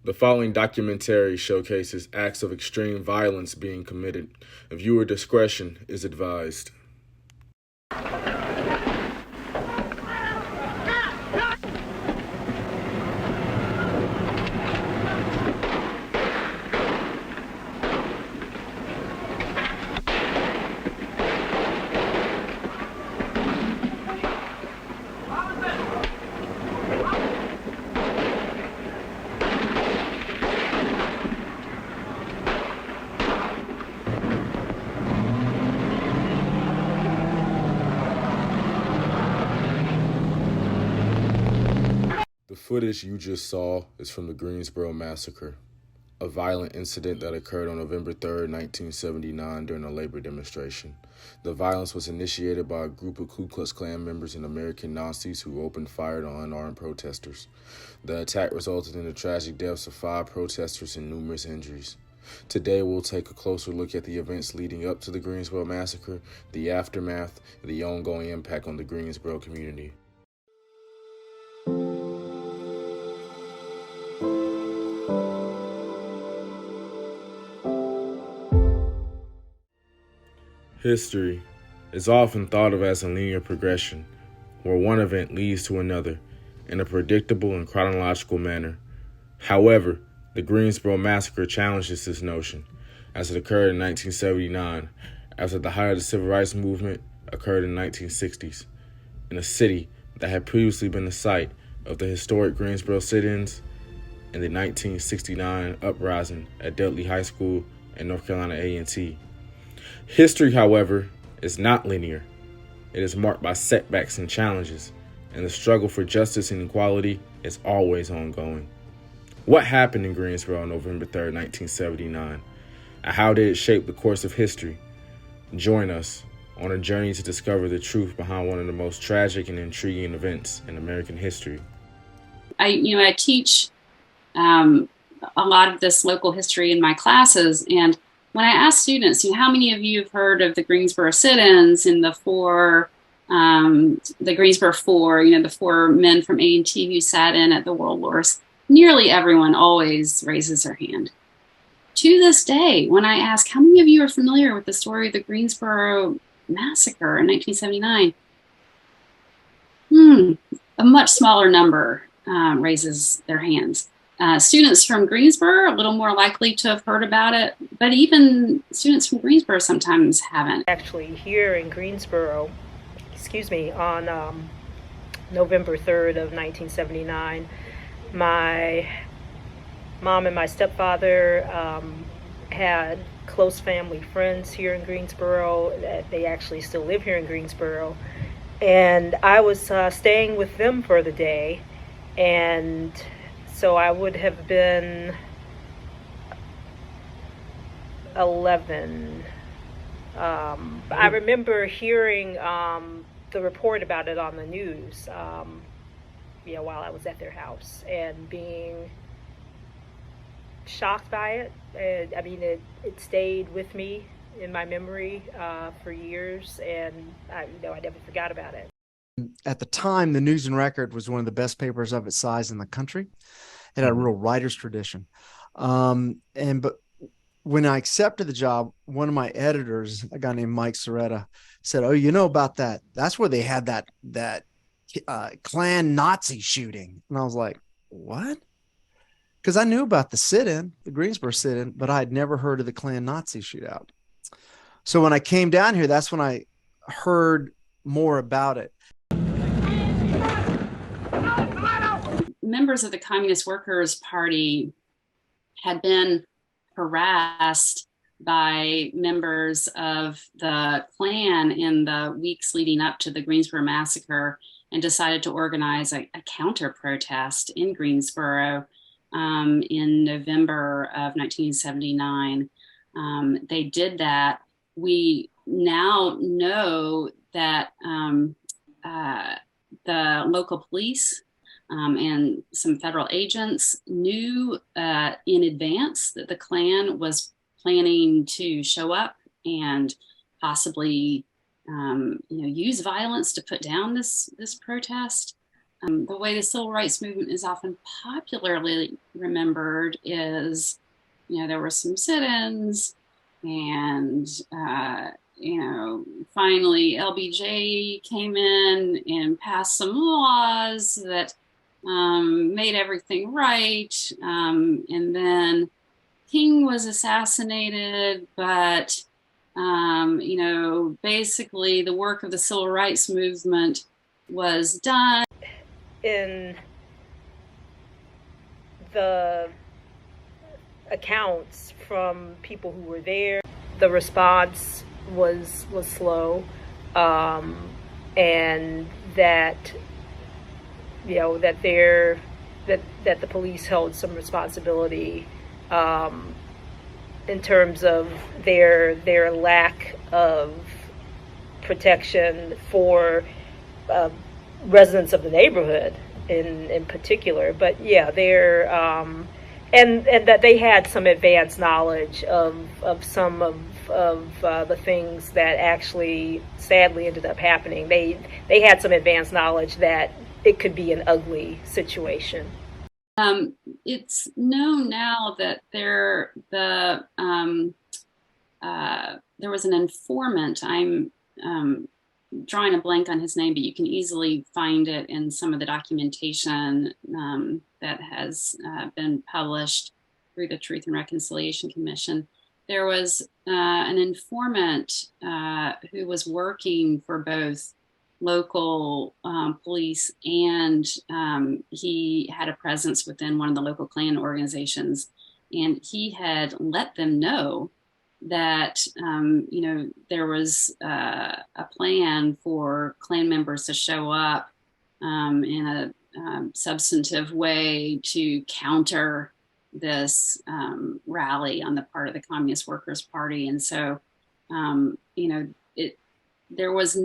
The following documentary showcases acts of extreme violence being committed. Viewer discretion is advised. The footage you just saw is from the Greensboro Massacre, a violent incident that occurred on November 3rd, 1979 during a labor demonstration. The violence was initiated by a group of Ku Klux Klan members and American Nazis who opened fire on unarmed protesters. The attack resulted in the tragic deaths of 5 protesters and numerous injuries. Today, we'll take a closer look at the events leading up to the Greensboro Massacre, the aftermath, and the ongoing impact on the Greensboro community. History is often thought of as a linear progression, where one event leads to another in a predictable and chronological manner. However, the Greensboro Massacre challenges this notion, as it occurred in 1979, after the height of the Civil Rights Movement occurred in the 1960s, in a city that had previously been the site of the historic Greensboro sit-ins and the 1969 uprising at Dudley High School and North Carolina A&T. History, however, is not linear. It is marked by setbacks and challenges, and the struggle for justice and equality is always ongoing. What happened in Greensboro on November 3rd, 1979, and how did it shape the course of history? Join us on a journey to discover the truth behind one of the most tragic and intriguing events in American history. I teach a lot of this local history in my classes, and when I ask students, how many of you have heard of the Greensboro sit-ins and the Greensboro Four, the 4 men from A&T who sat in at the World Wars, nearly everyone always raises their hand. To this day, when I ask how many of you are familiar with the story of the Greensboro Massacre in 1979, a much smaller number raises their hands. Students from Greensboro are a little more likely to have heard about it, but even students from Greensboro sometimes haven't. Actually, here in Greensboro, on November 3rd of 1979, my mom and my stepfather had close family friends here in Greensboro. They actually still live here in Greensboro. And I was staying with them for the day, and so I would have been 11. I remember hearing the report about it on the news, while I was at their house, and being shocked by it. It stayed with me in my memory for years, and I never forgot about it. At the time, the News and Record was one of the best papers of its size in the country. It had a real writer's tradition. But when I accepted the job, one of my editors, a guy named Mike Soretta, said, "Oh, you know about that? That's where they had that Klan Nazi shooting." And I was like, "What?" Because I knew about the sit-in, the Greensboro sit-in, but I had never heard of the Klan Nazi shootout. So when I came down here, that's when I heard more about it. Members of the Communist Workers' Party had been harassed by members of the Klan in the weeks leading up to the Greensboro Massacre, and decided to organize a counter protest in Greensboro in November of 1979. They did that. We now know that the local police and some federal agents knew in advance that the Klan was planning to show up and possibly use violence to put down this protest. The way the civil rights movement is often popularly remembered is, there were some sit-ins, and finally LBJ came in and passed some laws that made everything right, and then King was assassinated, but basically the work of the civil rights movement was done. In the accounts from people who were there, the response was slow, and that that the police held some responsibility in terms of their lack of protection for residents of the neighborhood in particular. But yeah, they're and that they had some advanced knowledge of some of the things that actually sadly ended up happening. They had some advanced knowledge that it could be an ugly situation. It's known now that there was an informant. I'm drawing a blank on his name, but you can easily find it in some of the documentation that has been published through the Truth and Reconciliation Commission. There was an informant who was working for both local police, and he had a presence within one of the local Klan organizations, and he had let them know that there was a plan for Klan members to show up in a substantive way to counter this rally on the part of the Communist Workers' Party. And so there was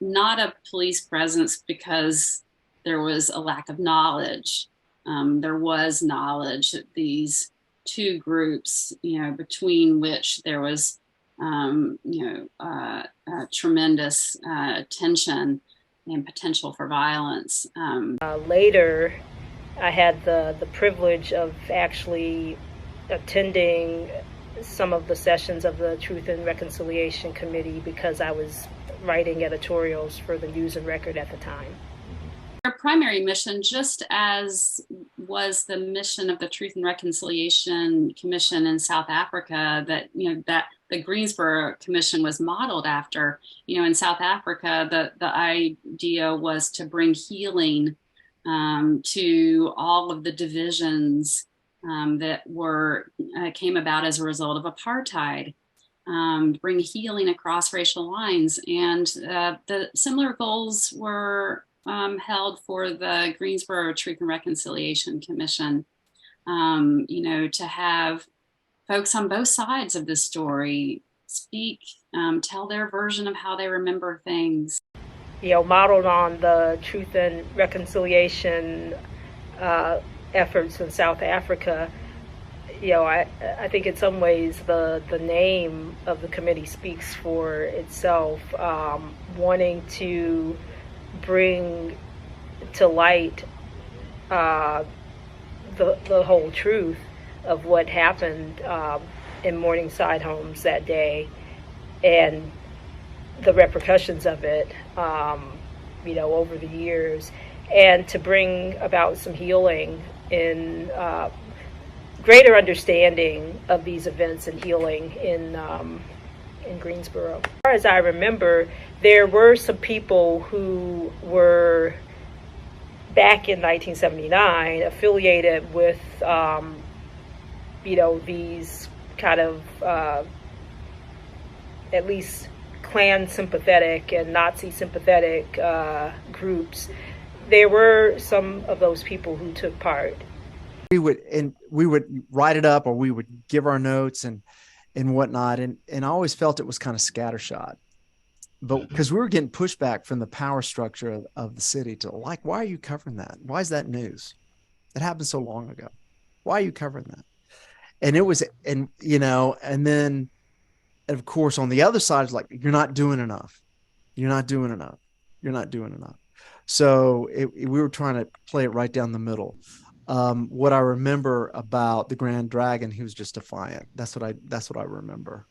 not a police presence because there was a lack of knowledge. There was knowledge that these two groups, between which there was, tremendous tension and potential for violence. Later, I had the privilege of actually attending some of the sessions of the Truth and Reconciliation Committee because I was writing editorials for the News and Record at the time. Our primary mission, just as was the mission of the Truth and Reconciliation Commission in South Africa, that the Greensboro Commission was modeled after. In South Africa, the idea was to bring healing to all of the divisions that came about as a result of apartheid. Bring healing across racial lines, and the similar goals were held for the Greensboro Truth and Reconciliation Commission. To have folks on both sides of the story speak, tell their version of how they remember things. Modeled on the Truth and Reconciliation efforts in South Africa. I think in some ways the name of the committee speaks for itself, wanting to bring to light the whole truth of what happened in Morningside Homes that day and the repercussions of it, over the years, and to bring about some healing in greater understanding of these events and healing in Greensboro. As far as I remember, there were some people who were back in 1979 affiliated with, these kind of at least Klan sympathetic and Nazi sympathetic groups. There were some of those people who took part. We would write it up, or we would give our notes and whatnot. And I always felt it was kind of scattershot, but because we were getting pushback from the power structure of the city to why are you covering that? Why is that news? It happened so long ago. Why are you covering that? And it was, and then of course on the other side is like, you're not doing enough. You're not doing enough. You're not doing enough. So we were trying to play it right down the middle. What I remember about the Grand Dragon, he was just defiant. That's what I remember.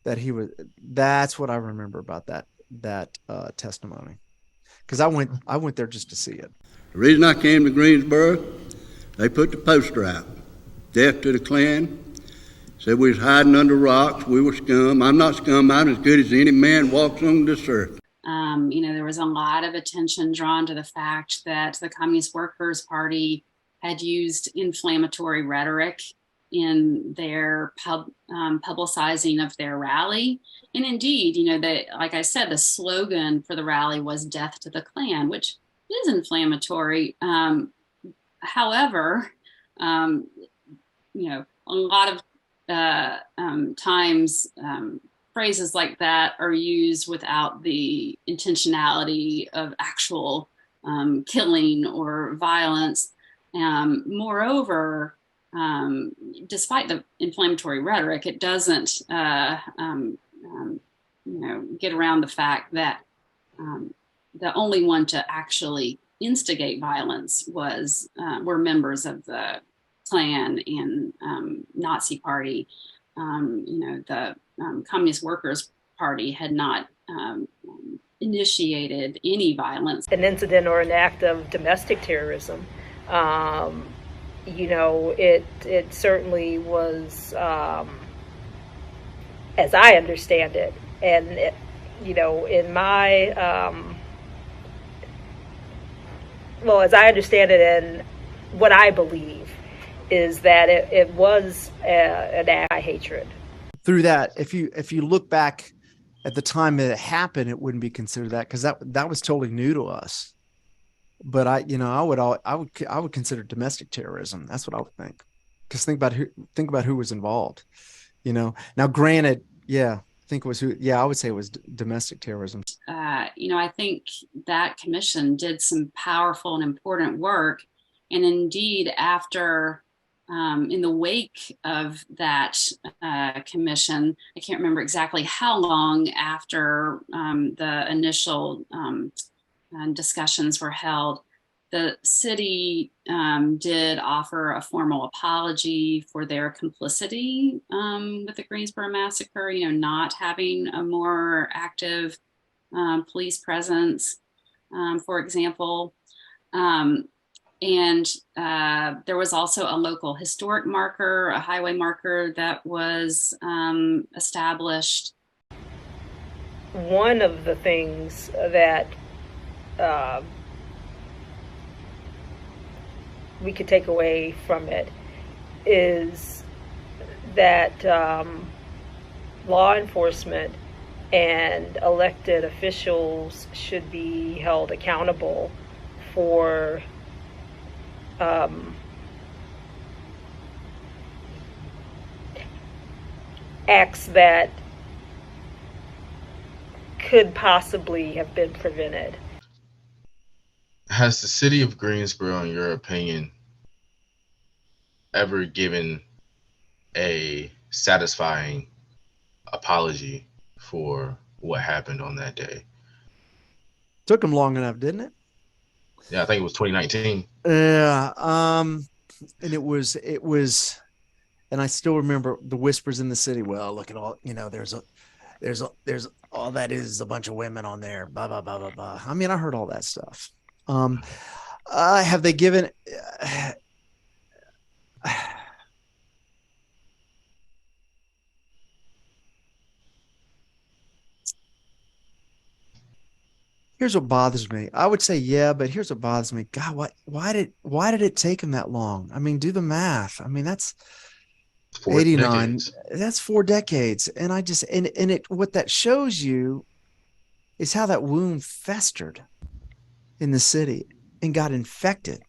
That he was. That's what I remember about that testimony. Because I went there just to see it. The reason I came to Greensboro, they put the poster out, death to the Klan. Said we was hiding under rocks, we were scum. I'm not scum, I'm as good as any man walks on this earth. There was a lot of attention drawn to the fact that the Communist Workers' Party had used inflammatory rhetoric in their publicizing of their rally. And indeed, like I said, the slogan for the rally was "Death to the Klan," which is inflammatory. However, a lot of times phrases like that are used without the intentionality of actual killing or violence. Moreover, despite the inflammatory rhetoric, it doesn't get around the fact that the only one to actually instigate violence were members of the Klan and Nazi Party. The Communist Workers' Party had not initiated any violence. An incident or an act of domestic terrorism. It certainly was, as I understand it, and in my, as I understand it, and what I believe is that it was an act of hatred. Through that, if you look back at the time that it happened, it wouldn't be considered that, because that was totally new to us. But I would consider domestic terrorism. That's what I would think. Because think about who was involved. Now granted, I would say it was domestic terrorism. I think that commission did some powerful and important work, and indeed, after in the wake of that commission, I can't remember exactly how long after the initial discussions were held, the city did offer a formal apology for their complicity with the Greensboro massacre, not having a more active police presence, for example. And there was also a local historic marker, a highway marker that was established. One of the things that we could take away from it is that law enforcement and elected officials should be held accountable for acts that could possibly have been prevented. Has the city of Greensboro, in your opinion, ever given a satisfying apology for what happened on that day? Took them long enough, didn't it? Yeah, I think it was 2019. Yeah. And it was, and I still remember the whispers in the city. Well, look at all, there's all that is a bunch of women on there. Blah, blah, blah, blah, blah. I mean, I heard all that stuff. Have they given, here's what bothers me. I would say, yeah, but here's what bothers me. God, why did it take him that long? I mean, do the math. I mean, that's 89. Decades. That's 4 decades. And what that shows you is how that wound festered in the city and got infected.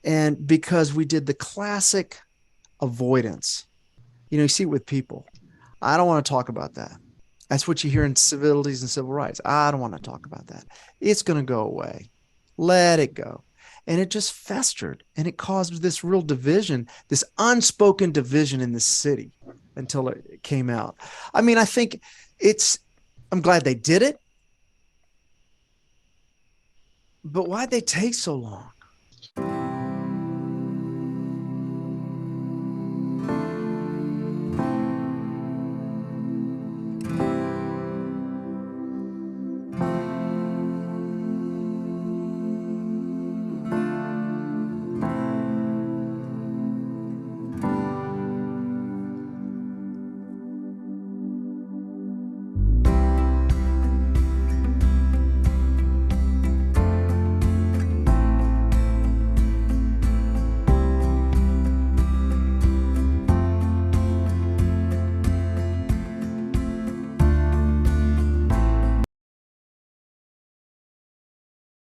And because we did the classic avoidance, you see it with people. I don't want to talk about that. That's what you hear in civilities and civil rights. I don't want to talk about that. It's going to go away. Let it go. And it just festered, and it caused this real division, this unspoken division in the city until it came out. I mean, I think I'm glad they did it. But why'd they take so long?